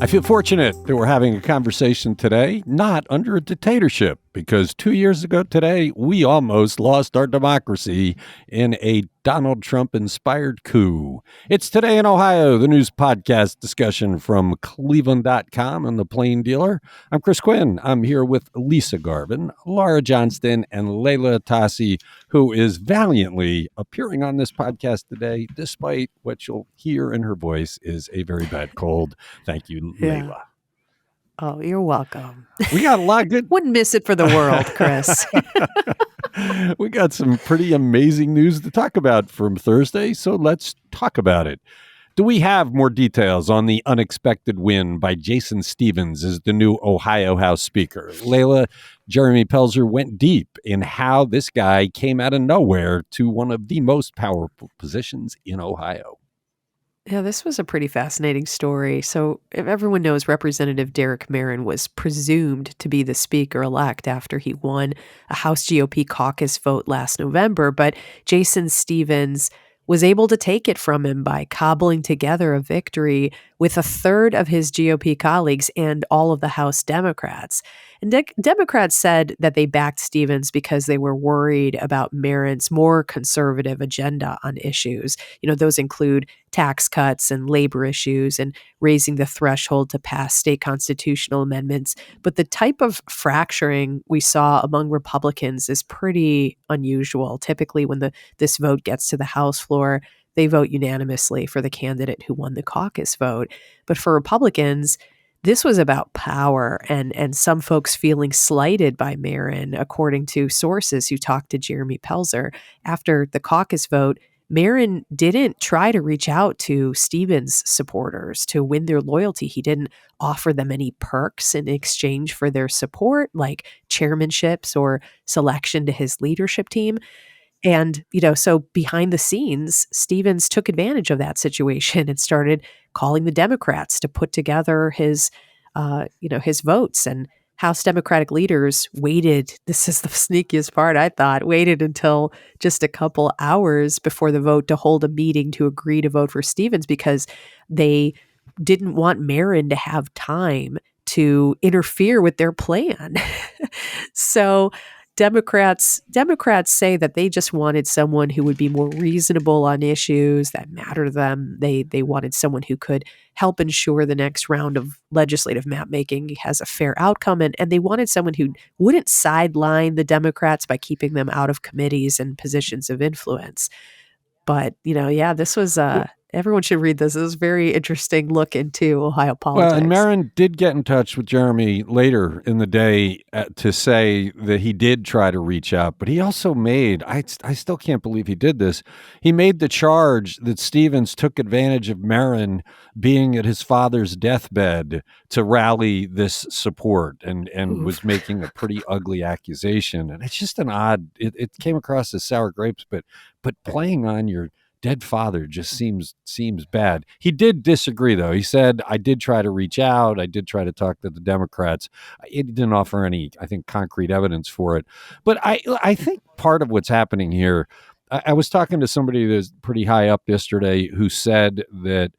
I feel fortunate that we're having a conversation today, not under a dictatorship, because 2 years ago today, we almost lost our democracy in a Donald Trump-inspired coup. It's Today in Ohio, the news podcast discussion from cleveland.com and the Plain Dealer. I'm Chris Quinn. I'm here with Lisa Garvin, Laura Johnston, and Layla Tassi, who is valiantly appearing on this podcast today, despite what you'll hear in her voice is a very bad cold. Thank you, Layla. Yeah. Oh, you're welcome. We got a lot of good... Wouldn't miss it for the world, Chris. We got some pretty amazing news to talk about from Thursday, so let's talk about it. Do we have more details on the unexpected win by Jason Stephens as the new Ohio House Speaker? Layla, Jeremy Pelzer went deep in how this guy came out of nowhere to one of the most powerful positions in Ohio. Yeah, this was a pretty fascinating story. So if everyone knows, Representative Derek Merrin was presumed to be the speaker-elect after he won a House GOP caucus vote last November, but Jason Stephens was able to take it from him by cobbling together a victory with a third of his GOP colleagues and all of the House Democrats. And Democrats said that they backed Stephens because they were worried about Merrin's more conservative agenda on issues. You know, those include tax cuts and labor issues and raising the threshold to pass state constitutional amendments. But the type of fracturing we saw among Republicans is pretty unusual. Typically, when this vote gets to the House floor, they vote unanimously for the candidate who won the caucus vote. But for Republicans, this was about power and some folks feeling slighted by Merrin, according to sources who talked to Jeremy Pelzer. After the caucus vote, Merrin didn't try to reach out to Stephens supporters to win their loyalty. He didn't offer them any perks in exchange for their support, like chairmanships or selection to his leadership team. And, so behind the scenes, Stephens took advantage of that situation and started calling the Democrats to put together his votes. And House Democratic leaders waited, this is the sneakiest part, I thought, waited until just a couple hours before the vote to hold a meeting to agree to vote for Stephens because they didn't want Merrin to have time to interfere with their plan. So Democrats say that they just wanted someone who would be more reasonable on issues that matter to them. They wanted someone who could help ensure the next round of legislative map making has a fair outcome. And they wanted someone who wouldn't sideline the Democrats by keeping them out of committees and positions of influence. But, this was everyone should read this. It was a very interesting look into Ohio politics. Well, and Merrin did get in touch with Jeremy later in the day to say that he did try to reach out, but he also made, I still can't believe he did this, he made the charge that Stephens took advantage of Merrin being at his father's deathbed to rally this support and was making a pretty ugly accusation. And it's just an odd, it came across as sour grapes, but playing on your dead father just seems bad. He did disagree, though. He said, I did try to reach out. I did try to talk to the Democrats. It didn't offer any, I think, concrete evidence for it. But I think part of what's happening here, I was talking to somebody that's pretty high up yesterday who said that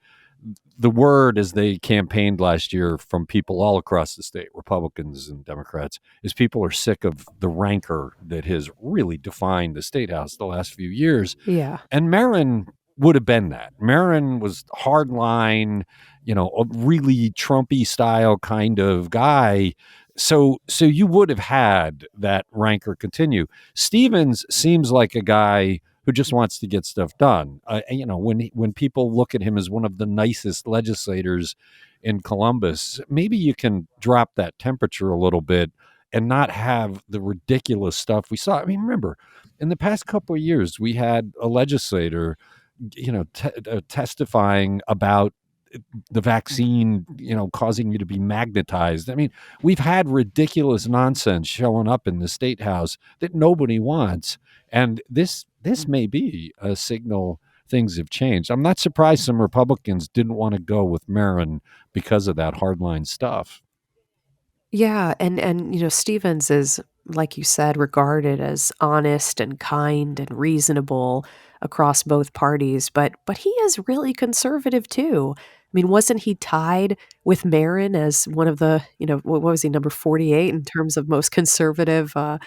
the word as they campaigned last year from people all across the state, Republicans and Democrats, is people are sick of the rancor that has really defined the state house the last few years. Yeah. And Merrin would have been that. Merrin was hardline, a really Trumpy style kind of guy. So you would have had that rancor continue. Stephens seems like a guy who just wants to get stuff done. When people look at him as one of the nicest legislators in Columbus, maybe you can drop that temperature a little bit and not have the ridiculous stuff we saw. I mean, remember, in the past couple of years, we had a legislator, testifying about the vaccine, causing you to be magnetized. I mean, we've had ridiculous nonsense showing up in the state house that nobody wants. And this may be a signal things have changed. I'm not surprised some Republicans didn't want to go with Merrin because of that hardline stuff. Yeah, and Stephens is, like you said, regarded as honest and kind and reasonable across both parties, but he is really conservative too. mean, wasn't he tied with Marin as one of the, what was he, number 48 in terms of most conservative of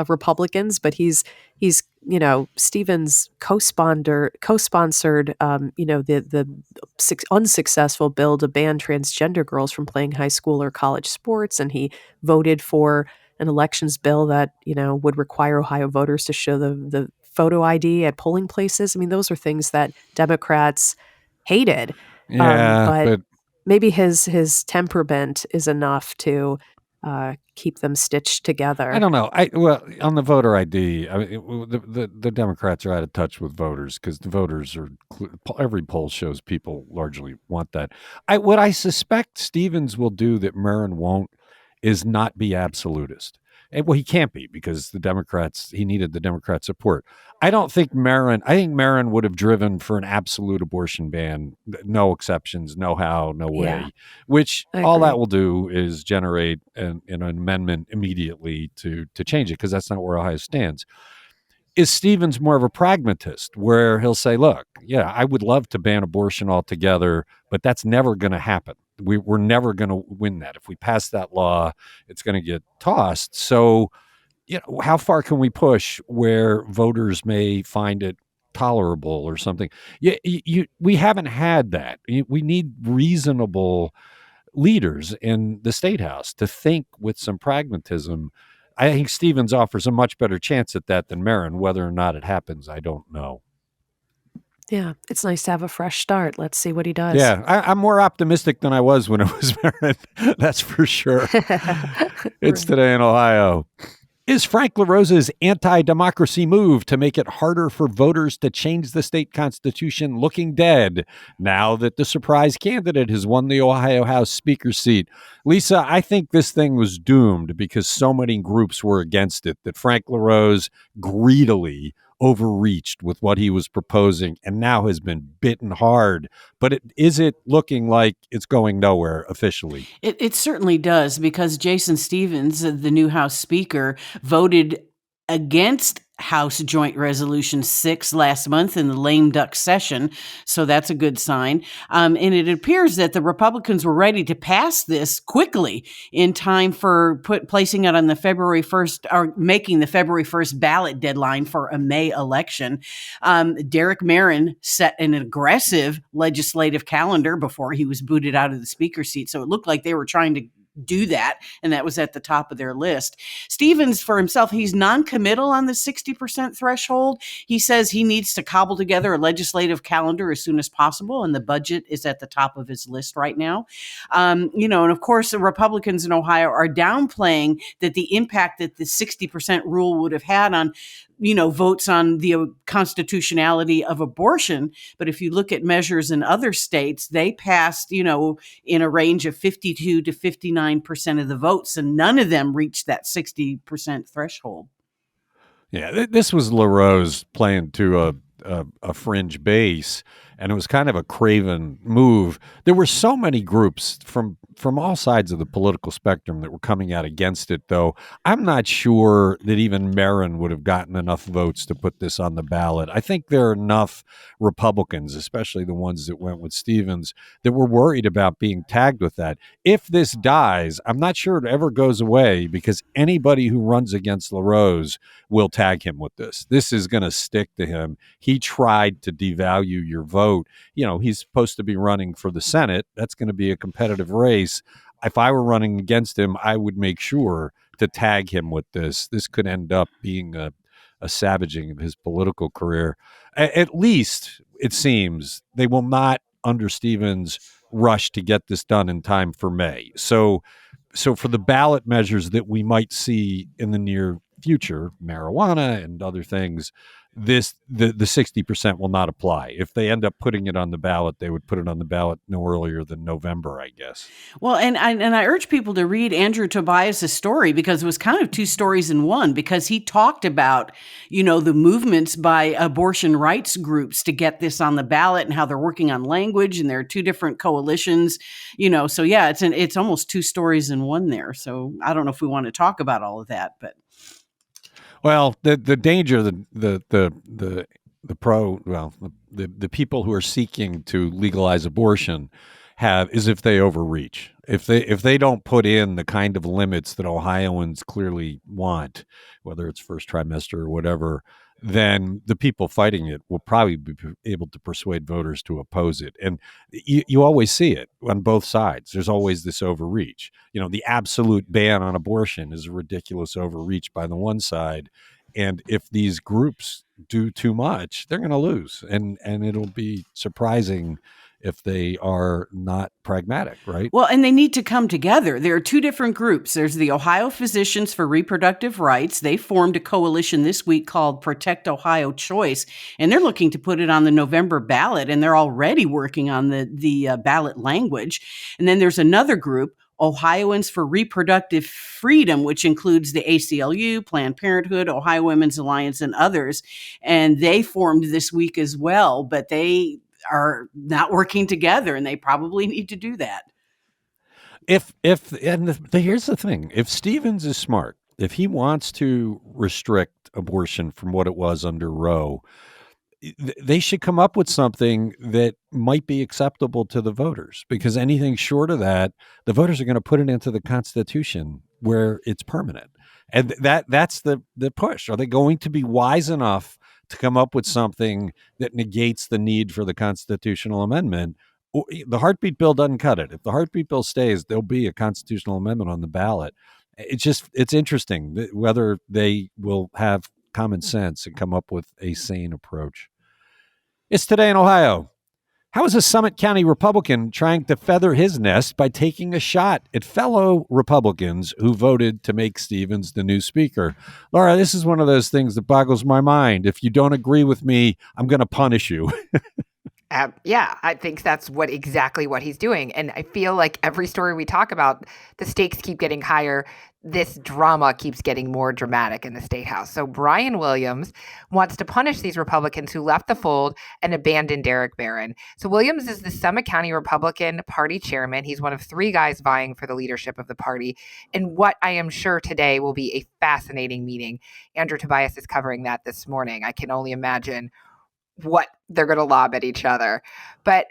Republicans? But he's Stevens co-sponsored the unsuccessful bill to ban transgender girls from playing high school or college sports, and he voted for an elections bill that would require Ohio voters to show the photo ID at polling places. I mean, those are things that Democrats hated, Yeah, but but maybe his temperament is enough to keep them stitched I together. don't know. Well, on the voter ID, I mean, the Democrats are out of touch with voters because the voters are every poll shows people largely want that. What I suspect Stevens will do that Marin won't is not be absolutist. Well, he can't be because he needed the Democrat support. I think Marin would have driven for an absolute abortion ban, no exceptions, no how, no Yeah, way, which I all that agree. will do is generate an amendment immediately to change it because that's not where Ohio stands. Is Stevens more of a pragmatist where he'll say, look, yeah, I would love to ban abortion altogether, but that's never going to happen. We're never going to win that. If we pass that law, it's going to get tossed. So, how far can we push where voters may find it tolerable or something? We haven't had that. We need reasonable leaders in the state house to think with some pragmatism. I think Stevens offers a much better chance at that than Marin. Whether or not it happens, I don't know. Yeah, it's nice to have a fresh start. Let's see what he does. Yeah, I'm more optimistic than I was when it was Marin. That's for sure. It's Right. today in Ohio. Is Frank LaRose's anti democracy move to make it harder for voters to change the state constitution looking dead now that the surprise candidate has won the Ohio House Speaker seat? Lisa, I think this thing was doomed because so many groups were against it that Frank LaRose greedily overreached with what he was proposing and now has been bitten hard. But is it looking like it's going nowhere officially? It certainly does because Jason Stevens, the new House Speaker, voted against House Joint Resolution 6 last month in the lame duck session. So that's a good sign. And it appears that the Republicans were ready to pass this quickly in time for placing it on the February 1st or making the February 1st ballot deadline for a May election. Derek Marin set an aggressive legislative calendar before he was booted out of the speaker seat. So it looked like they were trying to do that, and that was at the top of their list. Stevens, for himself, he's non-committal on the 60% threshold. He says he needs to cobble together a legislative calendar as soon as possible, and the budget is at the top of his list right now. And of course, the Republicans in Ohio are downplaying that the impact that the 60% rule would have had on votes on the constitutionality of abortion. But if you look at measures in other states, they passed, in a range of 52 to 59% of the votes, and none of them reached that 60% threshold. Yeah, this was LaRose playing to a fringe base, and it was kind of a craven move. There were so many groups from all sides of the political spectrum that were coming out against it, though. I'm not sure that even Marin would have gotten enough votes to put this on the ballot. I think there are enough Republicans, especially the ones that went with Stevens, that were worried about being tagged with that. If this dies, I'm not sure it ever goes away because anybody who runs against LaRose will tag him with this. This is going to stick to him. He tried to devalue your vote. He's supposed to be running for the Senate. That's going to be a competitive race. If I were running against him, I would make sure to tag him with this. This could end up being a savaging of his political career. At least it seems they will not, under Stevens, rush to get this done in time for May. So for the ballot measures that we might see in the near future, marijuana and other things, the 60% will not apply. If they end up putting it on the ballot, they would put it on the ballot no earlier than November, I guess. Well, and I urge people to read Andrew Tobias's story because it was kind of two stories in one. Because he talked about the movements by abortion rights groups to get this on the ballot and how they're working on language, and there are two different coalitions. So yeah, it's almost two stories in one there. So I don't know if we want to talk about all of that, but Well, the danger, the pro, well, the people who are seeking to legalize abortion have is if they overreach. If they don't put in the kind of limits that Ohioans clearly want, whether it's first trimester or whatever, then the people fighting it will probably be able to persuade voters to oppose it. And you always see it on both sides. There's always this overreach. The absolute ban on abortion is a ridiculous overreach by the one side. And if these groups do too much, they're going to lose. And it'll be surprising if they are not pragmatic, right? Well, and they need to come together. There are two different groups. There's the Ohio Physicians for Reproductive Rights. They formed a coalition this week called Protect Ohio Choice, and they're looking to put it on the November ballot, and they're already working on the ballot language. And then there's another group, Ohioans for Reproductive Freedom, which includes the ACLU, Planned Parenthood, Ohio Women's Alliance, and others. And they formed this week as well, but they are not working together, and they probably need to do that. Here's the thing: if Stevens is smart, if he wants to restrict abortion from what it was under Roe, they should come up with something that might be acceptable to the voters, because anything short of that, the voters are going to put it into the Constitution where it's permanent. And that's the push. Are they going to be wise enough to come up with something that negates the need for the constitutional amendment? The heartbeat bill doesn't cut it. If the heartbeat bill stays, there'll be a constitutional amendment on the ballot. It's interesting whether they will have common sense and come up with a sane approach. It's Today in Ohio. How is a Summit County Republican trying to feather his nest by taking a shot at fellow Republicans who voted to make Stevens the new speaker? Laura, this is one of those things that boggles my mind. If you don't agree with me, I'm going to punish you. Yeah, I think that's exactly what he's doing. And I feel like every story we talk about, the stakes keep getting higher. This drama keeps getting more dramatic in the state house. So Brian Williams wants to punish these Republicans who left the fold and abandoned Derek Barron. So Williams is the Summit County Republican Party chairman. He's one of three guys vying for the leadership of the party. And what I am sure today will be a fascinating meeting. Andrew Tobias is covering that this morning. I can only imagine what they're going to lob at each other. But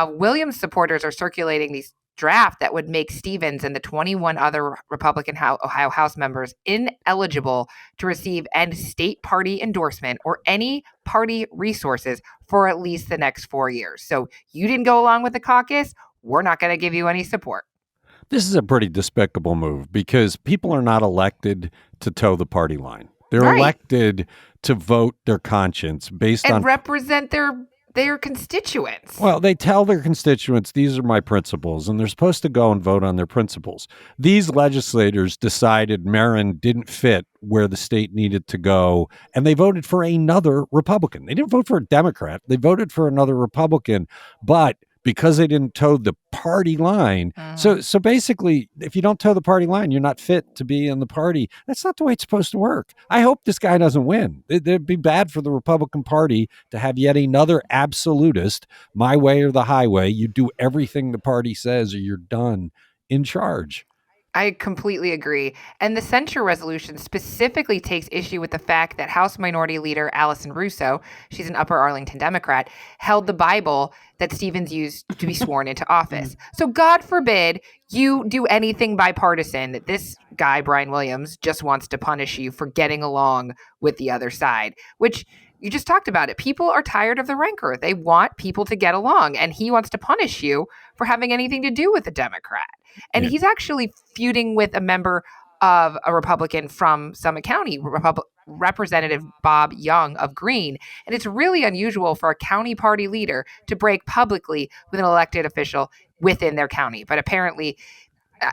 Williams supporters are circulating these draft that would make Stevens and the 21 other Republican Ohio House members ineligible to receive any state party endorsement or any party resources for at least the next 4 years. So you didn't go along with the caucus, we're not going to give you any support. This is a pretty despicable move, because people are not elected to toe the party line. They're Right. elected to vote their conscience based And on represent their constituents. Well, they tell their constituents, these are my principles, and they're supposed to go and vote on their principles. These legislators decided Marin didn't fit where the state needed to go, and they voted for another Republican. They didn't vote for a Democrat. They voted for another Republican, but because they didn't toe the party line. So basically, if you don't toe the party line, you're not fit to be in the party. That's not the way it's supposed to work. I hope this guy doesn't win. It'd be bad for the Republican Party to have yet another absolutist, my way or the highway. You do everything the party says or you're done in charge. I completely agree. And the censure resolution specifically takes issue with the fact that House Minority Leader Allison Russo, she's an Upper Arlington Democrat, held the Bible that Stevens used to be sworn into office. So God forbid you do anything bipartisan. This guy, Brian Williams, just wants to punish you for getting along with the other side, which you just talked about it. People are tired of the rancor. They want people to get along, and he wants to punish you for having anything to do with a Democrat. And he's actually feuding with a member of a Republican from Summit County, Representative Bob Young of Greene. And it's really unusual for a county party leader to break publicly with an elected official within their county. But apparently,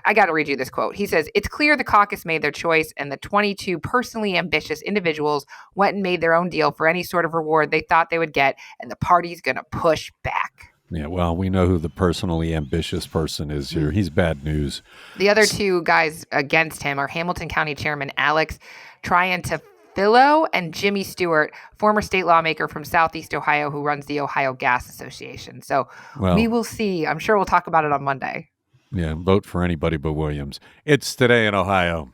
I got to read you this quote. He says, "It's clear the caucus made their choice, and the 22 personally ambitious individuals went and made their own deal for any sort of reward they thought they would get, and the party's going to push back." Yeah, well, we know who the personally ambitious person is here. He's bad news. The other two guys against him are Hamilton County Chairman Alex Triantafillo and Jimmy Stewart, former state lawmaker from Southeast Ohio who runs the Ohio Gas Association. So we will see. I'm sure we'll talk about it on Monday. Yeah, vote for anybody but Williams. It's Today in Ohio.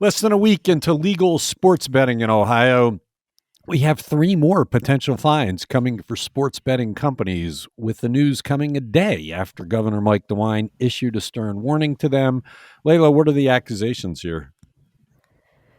Less than a week into legal sports betting in Ohio, We have 3 more potential fines coming for sports betting companies, with the news coming a day after Governor Mike DeWine issued a stern warning to them. Layla, what are the accusations here?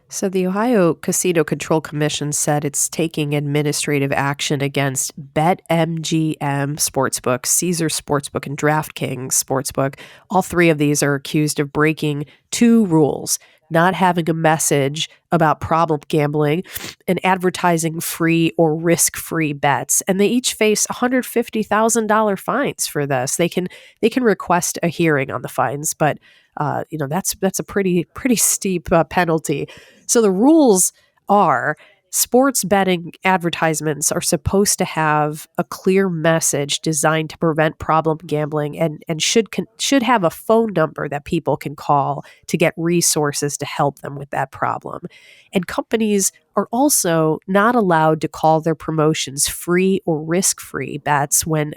So, the Ohio Casino Control Commission said it's taking administrative action against BetMGM Sportsbook, Caesar Sportsbook, and DraftKings Sportsbook. All 3 of these are accused of breaking 2 rules: not having a message about problem gambling and advertising free or risk-free bets. And they each face $150,000 fines for this. They can request a hearing on the fines, but that's a pretty steep penalty. So the rules are: sports betting advertisements are supposed to have a clear message designed to prevent problem gambling, and should have a phone number that people can call to get resources to help them with that problem. And companies are also not allowed to call their promotions free or risk-free bets when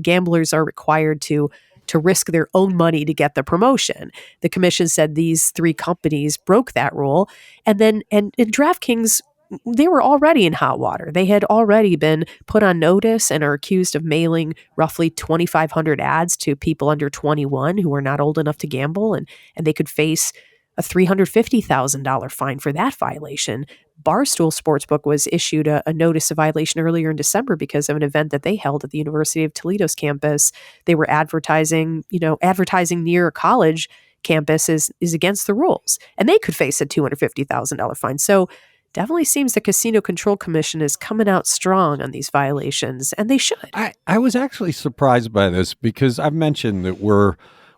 gamblers are required to risk their own money to get the promotion. The commission said these 3 companies broke that rule. And then and DraftKings, they were already in hot water. They had already been put on notice and are accused of mailing roughly 2,500 ads to people under 21 who are not old enough to gamble, and they could face a $350,000 fine for that violation. Barstool Sportsbook was issued a notice of violation earlier in December because of an event that they held at the University of Toledo's campus. They were advertising near a college campus is against the rules, and they could face a $250,000 fine. So definitely seems the Casino Control Commission is coming out strong on these violations, and they should. I was actually surprised by this because I've mentioned that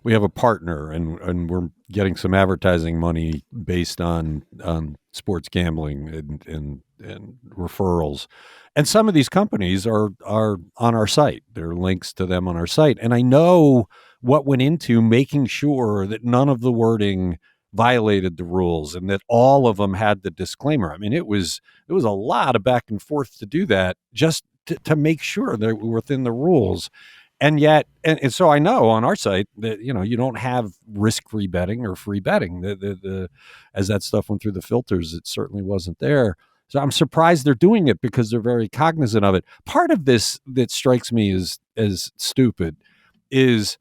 we have a partner and we're getting some advertising money based on sports gambling and referrals. And some of these companies are on our site. There are links to them on our site. And I know what went into making sure that none of the wording violated the rules and that all of them had the disclaimer. I mean, it was a lot of back and forth to do that just to make sure that we're within the rules. And yet, and so I know on our site that, you don't have risk-free betting or free betting. As that stuff went through the filters, it certainly wasn't there. So I'm surprised they're doing it because they're very cognizant of it. Part of this that strikes me as stupid is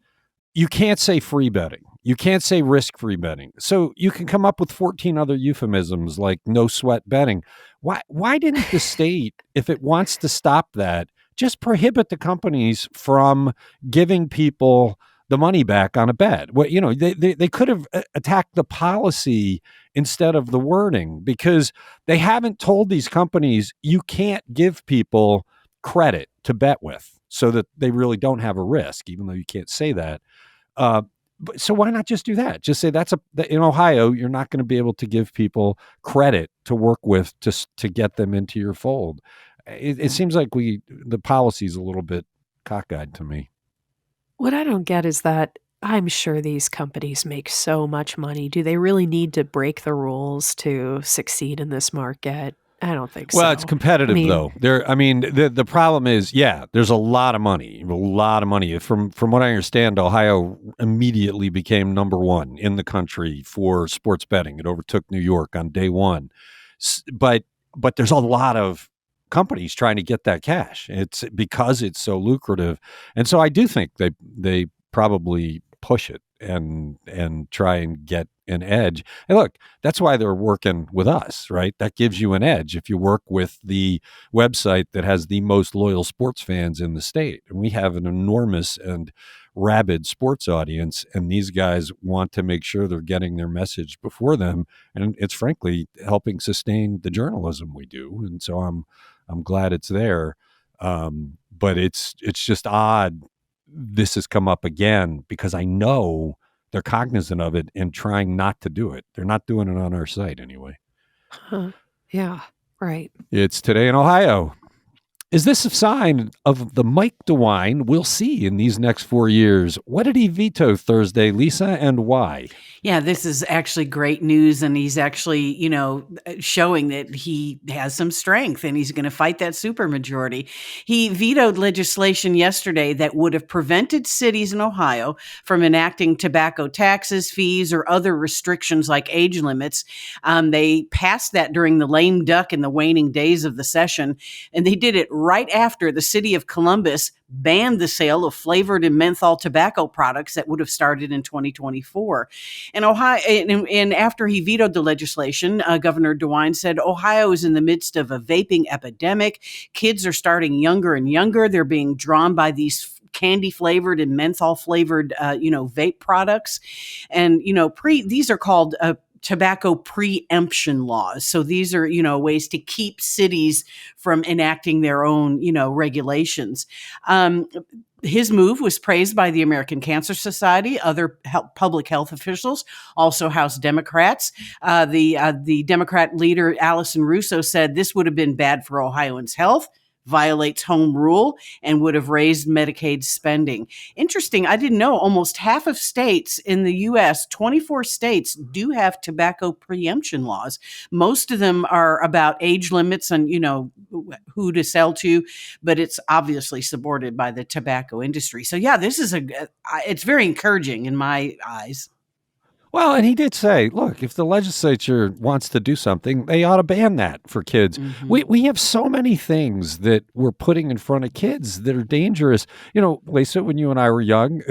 you can't say free betting. You can't say risk-free betting. So you can come up with 14 other euphemisms like no sweat betting. Why didn't the state, if it wants to stop that, just prohibit the companies from giving people the money back on a bet? Well, they could have attacked the policy instead of the wording, because they haven't told these companies you can't give people credit to bet with so that they really don't have a risk, even though you can't say that. So why not just do that? Just say in Ohio, you're not going to be able to give people credit to work with to get them into your fold. It seems like the policy is a little bit cockeyed to me. What I don't get is that I'm sure these companies make so much money. Do they really need to break the rules to succeed in this market? I don't think so. Well, it's competitive though. The problem is, there's a lot of money. From what I understand, Ohio immediately became number 1 in the country for sports betting. It overtook New York on day 1. But there's a lot of companies trying to get that cash. It's because it's so lucrative. And so I do think they probably push it and try and get an edge. And look, that's why they're working with us, right? That gives you an edge if you work with the website that has the most loyal sports fans in the state. And we have an enormous and rabid sports audience, and these guys want to make sure they're getting their message before them. And it's frankly helping sustain the journalism we do. And so I'm glad it's there. But it's just odd this has come up again, because I know they're cognizant of it and trying not to do it. They're not doing it on our site anyway. Huh. Yeah, right. It's Today in Ohio. Is this a sign of the Mike DeWine we'll see in these next 4 years? What did he veto Thursday, Lisa, and why? Yeah, this is actually great news. And he's actually, showing that he has some strength and he's going to fight that supermajority. He vetoed legislation yesterday that would have prevented cities in Ohio from enacting tobacco taxes, fees, or other restrictions like age limits. They passed that during the lame duck in the waning days of the session. And they did it right after the city of Columbus banned the sale of flavored and menthol tobacco products that would have started in 2024. And Ohio, and after he vetoed the legislation, Governor DeWine said Ohio is in the midst of a vaping epidemic. Kids are starting younger and younger. They're being drawn by these candy flavored and menthol flavored, vape products. And, these are called tobacco preemption laws. So these are, ways to keep cities from enacting their own, regulations. His move was praised by the American Cancer Society, other public health officials, also House Democrats. The Democrat leader, Allison Russo, said this would have been bad for Ohioans' health, violates home rule, and would have raised Medicaid spending. Interesting, I didn't know almost half of states in the U.S., 24 states, do have tobacco preemption laws. Most of them are about age limits and, who to sell to, but it's obviously supported by the tobacco industry. So yeah, this is it's very encouraging in my eyes. Well, and he did say, look, if the legislature wants to do something, they ought to ban that for kids. Mm-hmm. We have so many things that we're putting in front of kids that are dangerous. Lisa, when you and I were young,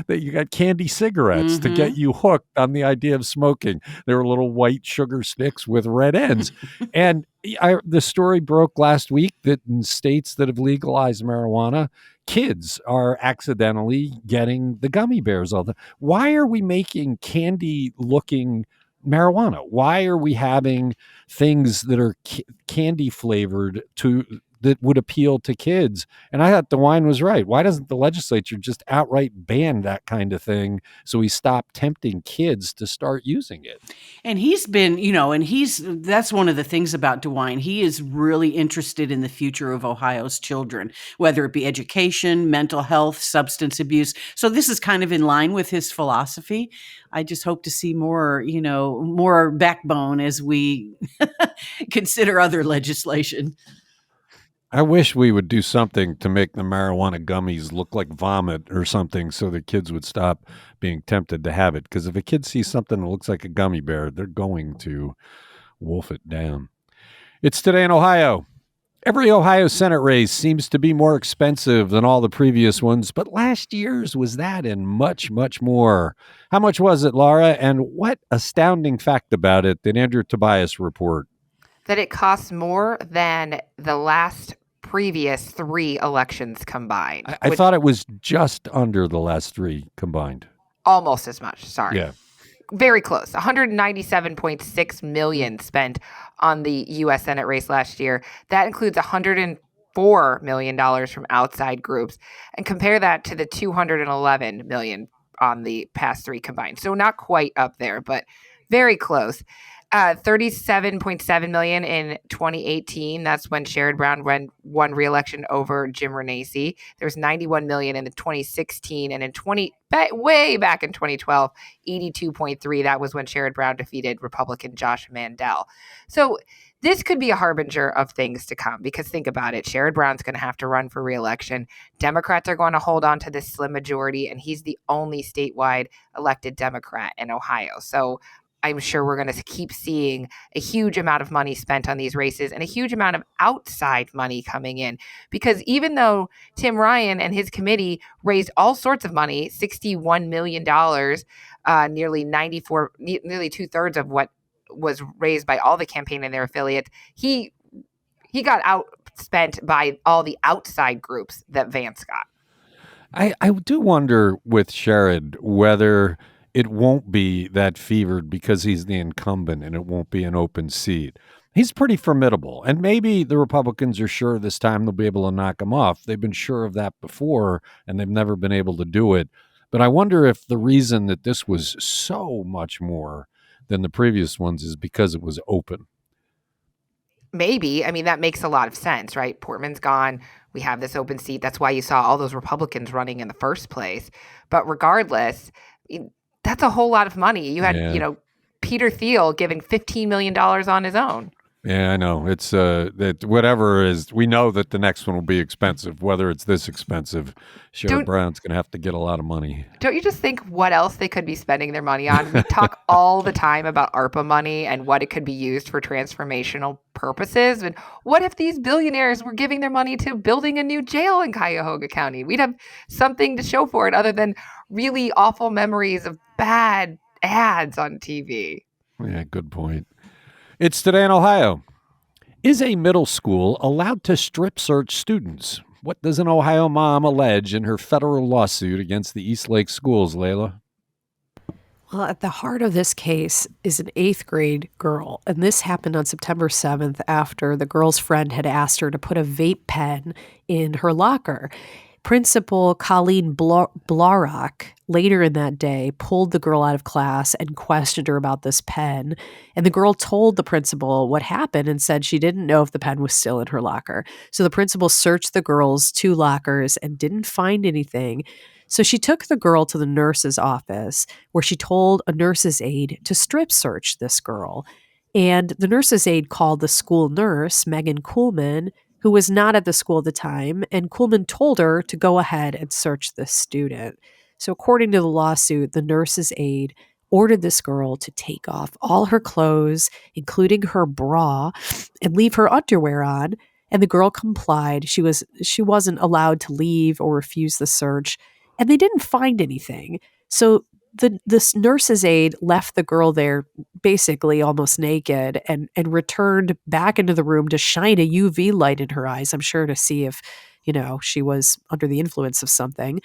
that you got candy cigarettes to get you hooked on the idea of smoking. They were little white sugar sticks with red ends. And the story broke last week that in states that have legalized marijuana, kids are accidentally getting the gummy bears all the time. Why are we making candy looking marijuana? Why are we having things that are candy flavored that would appeal to kids? And I thought DeWine was right. Why doesn't the legislature just outright ban that kind of thing so we stop tempting kids to start using it? And he's been, that's one of the things about DeWine. He is really interested in the future of Ohio's children, whether it be education, mental health, substance abuse. So this is kind of in line with his philosophy. I just hope to see more, more backbone as we consider other legislation. I wish we would do something to make the marijuana gummies look like vomit or something so the kids would stop being tempted to have it. Because if a kid sees something that looks like a gummy bear, they're going to wolf it down. It's Today in Ohio. Every Ohio Senate race seems to be more expensive than all the previous ones, but last year's was that and much, much more. How much was it, Laura? And what astounding fact about it did Andrew Tobias report? That it costs more than the previous 3 elections combined. I thought it was just under the last 3 combined. Almost as much, sorry. Yeah. Very close. $197.6 million spent on the U.S. Senate race last year. That includes $104 million from outside groups. And compare that to the $211 million on the past 3 combined. So not quite up there, but very close. $37.7 million in 2018. That's when Sherrod Brown won re-election over Jim Renacci. There was $91 million in 2016, and way back in 2012, $82.3. That was when Sherrod Brown defeated Republican Josh Mandel. So this could be a harbinger of things to come, because think about it. Sherrod Brown's going to have to run for re-election. Democrats are going to hold on to this slim majority, and he's the only statewide elected Democrat in Ohio. So I'm sure we're going to keep seeing a huge amount of money spent on these races and a huge amount of outside money coming in, because even though Tim Ryan and his committee raised all sorts of money, $61 million, nearly 2/3 of what was raised by all the campaign and their affiliates, he got outspent by all the outside groups that Vance got. I do wonder with Sherrod whether it won't be that fevered because he's the incumbent and it won't be an open seat. He's pretty formidable, and maybe the Republicans are sure this time they'll be able to knock him off. They've been sure of that before, and they've never been able to do it. But I wonder if the reason that this was so much more than the previous ones is because it was open. Maybe. I mean, that makes a lot of sense, right? Portman's gone. We have this open seat. That's why you saw all those Republicans running in the first place. But regardless, That's a whole lot of money. You had, Yeah. Peter Thiel giving $15 million on his own. Yeah, I know. It's that whatever is, we know that the next one will be expensive. Whether it's this expensive, Sherrod Brown's going to have to get a lot of money. Don't you just think what else they could be spending their money on? We talk all the time about ARPA money and what it could be used for transformational purposes. And what if these billionaires were giving their money to building a new jail in Cuyahoga County? We'd have something to show for it other than really awful memories of bad ads on TV. Yeah, good point. It's Today in Ohio. Is a middle school allowed to strip search students? What does an Ohio mom allege in her federal lawsuit against the Eastlake schools, Layla? Well, at the heart of this case is an 8th grade girl, and this happened on September 7th after the girl's friend had asked her to put a vape pen in her locker. Principal Colleen Blaurock later in that day pulled the girl out of class and questioned her about this pen. And the girl told the principal what happened and said she didn't know if the pen was still in her locker. So the principal searched the girl's 2 lockers and didn't find anything. So she took the girl to the nurse's office where she told a nurse's aide to strip search this girl. And the nurse's aide called the school nurse, Megan Kuhlman, who was not at the school at the time, and Kuhlman told her to go ahead and search the student. So according to the lawsuit, the nurse's aide ordered this girl to take off all her clothes, including her bra, and leave her underwear on, and the girl complied. She wasn't allowed to leave or refuse the search, and they didn't find anything. So this nurse's aide left the girl there basically almost naked and returned back into the room to shine a UV light in her eyes, I'm sure, to see if, she was under the influence of something.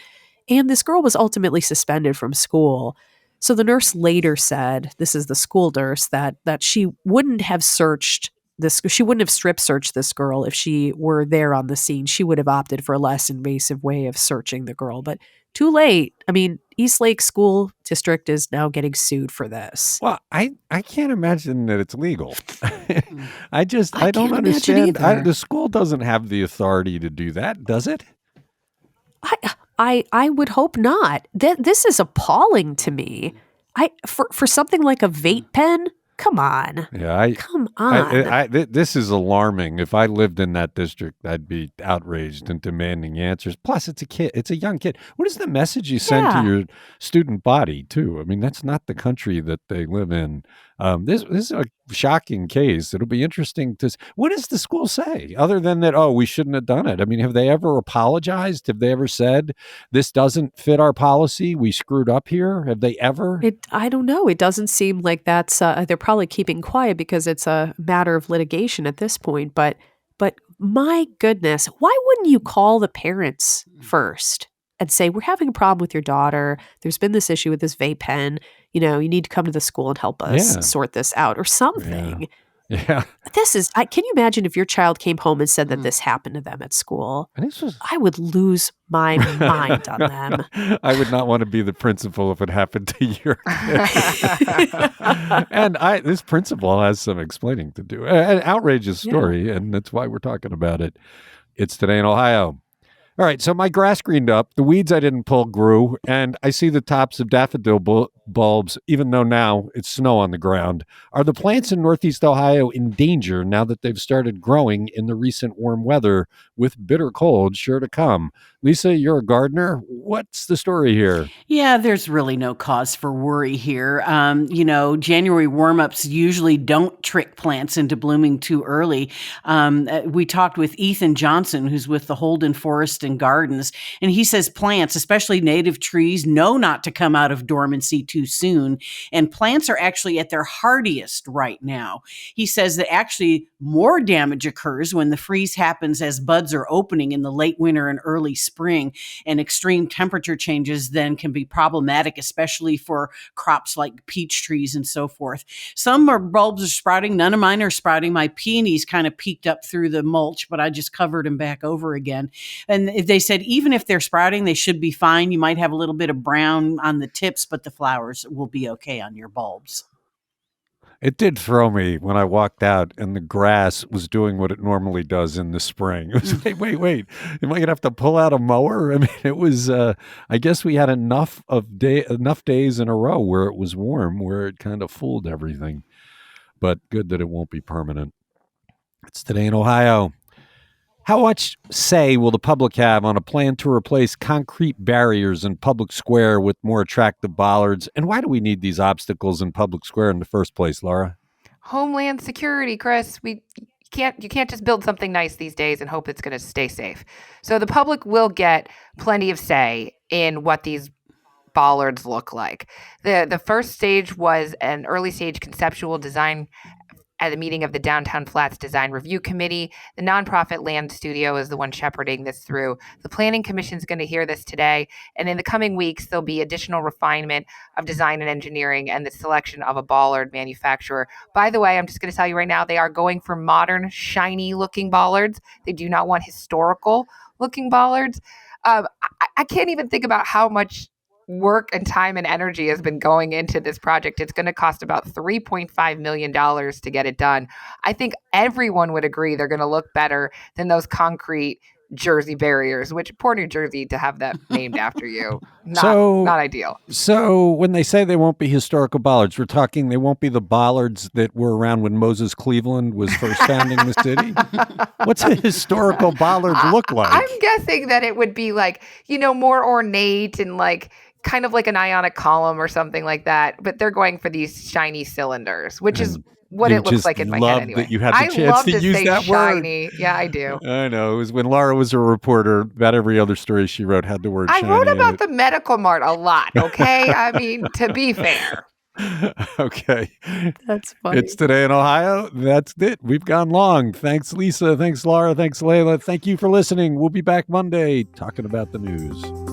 And this girl was ultimately suspended from school. So the nurse later said, this is the school nurse, that she wouldn't have strip searched this girl if she were there on the scene. She would have opted for a less invasive way of searching the girl, but too late. I mean, Eastlake School District is now getting sued for this. Well, I can't imagine that it's legal. I don't can't understand. imagine either. The school doesn't have the authority to do that, does it? I would hope not. This is appalling to me. For something like a vape pen, come on. Yeah, come on. This is alarming. If I lived in that district, I'd be outraged and demanding answers. Plus, it's a kid. It's a young kid. What is the message you send to your student body, too? I mean, that's not the country that they live in. This is a shocking case. It'll be interesting to. What does the school say other than that? Oh, we shouldn't have done it. I mean, have they ever apologized? Have they ever said this doesn't fit our policy? We screwed up here. Have they ever? I don't know. It doesn't seem like that's. They're probably keeping quiet because it's a matter of litigation at this point. But my goodness, why wouldn't you call the parents first and say, we're having a problem with your daughter. There's been this issue with this vape pen. You need to come to the school and help us sort this out or something. Yeah. This is, can you imagine if your child came home and said that this happened to them at school? I would lose my mind on them. I would not want to be the principal if it happened to your kid. And this principal has some explaining to do. An outrageous story, and that's why we're talking about it. It's Today in Ohio. All right, so my grass greened up, the weeds I didn't pull grew, and I see the tops of daffodil bulbs, even though now it's snow on the ground. Are the plants in Northeast Ohio in danger now that they've started growing in the recent warm weather with bitter cold sure to come? Lisa, you're a gardener. What's the story here? Yeah, there's really no cause for worry here. January warm-ups usually don't trick plants into blooming too early. We talked with Ethan Johnson, who's with the Holden Forest and Gardens, and he says plants, especially native trees, know not to come out of dormancy too soon, and plants are actually at their hardiest right now. He says that actually more damage occurs when the freeze happens as buds are opening in the late winter and early spring, and extreme temperature changes then can be problematic, especially for crops like peach trees and so forth. Some bulbs are sprouting. None of mine are sprouting. My peonies kind of peeked up through the mulch, but I just covered them back over again. And they said even if they're sprouting, they should be fine. You might have a little bit of brown on the tips, but the flowers will be okay on your bulbs. It did throw me when I walked out and the grass was doing what it normally does in the spring. It was like, wait, am I going to have to pull out a mower? I mean, it was, I guess we had enough days in a row where it was warm, where it kind of fooled everything. But good that it won't be permanent. It's Today in Ohio. How much say will the public have on a plan to replace concrete barriers in public square with more attractive bollards? And why do we need these obstacles in public square in the first place, Laura? Homeland security, Chris. You can't just build something nice these days and hope it's going to stay safe. So the public will get plenty of say in what these bollards look like. The first stage was an early stage conceptual design at a meeting of the Downtown Flats Design Review Committee. The nonprofit Land Studio is the one shepherding this through. The Planning Commission is going to hear this today, and in the coming weeks, there'll be additional refinement of design and engineering and the selection of a bollard manufacturer. By the way, I'm just going to tell you right now, they are going for modern, shiny-looking bollards. They do not want historical-looking bollards. I can't even think about how much work and time and energy has been going into this project. It's going to cost about $3.5 million to get it done. I think everyone would agree they're going to look better than those concrete Jersey barriers, which poor New Jersey to have that named after you. Not ideal. So when they say they won't be historical bollards, we're talking they won't be the bollards that were around when Moses Cleveland was first founding the city? What's a historical bollard look like? I'm guessing that it would be like, more ornate and like kind of like an ionic column or something like that. But they're going for these shiny cylinders, which is what it looks like in my head anyway. That you had the chance to use that shiny. word. Yeah, I do. I know. It was when Laura was a reporter, about every other story she wrote had the word shiny. I wrote about the medical mart a lot, okay? I mean, to be fair. Okay. That's funny. It's Today in Ohio. That's it. We've gone long. Thanks, Lisa. Thanks, Laura. Thanks, Layla. Thank you for listening. We'll be back Monday talking about the news.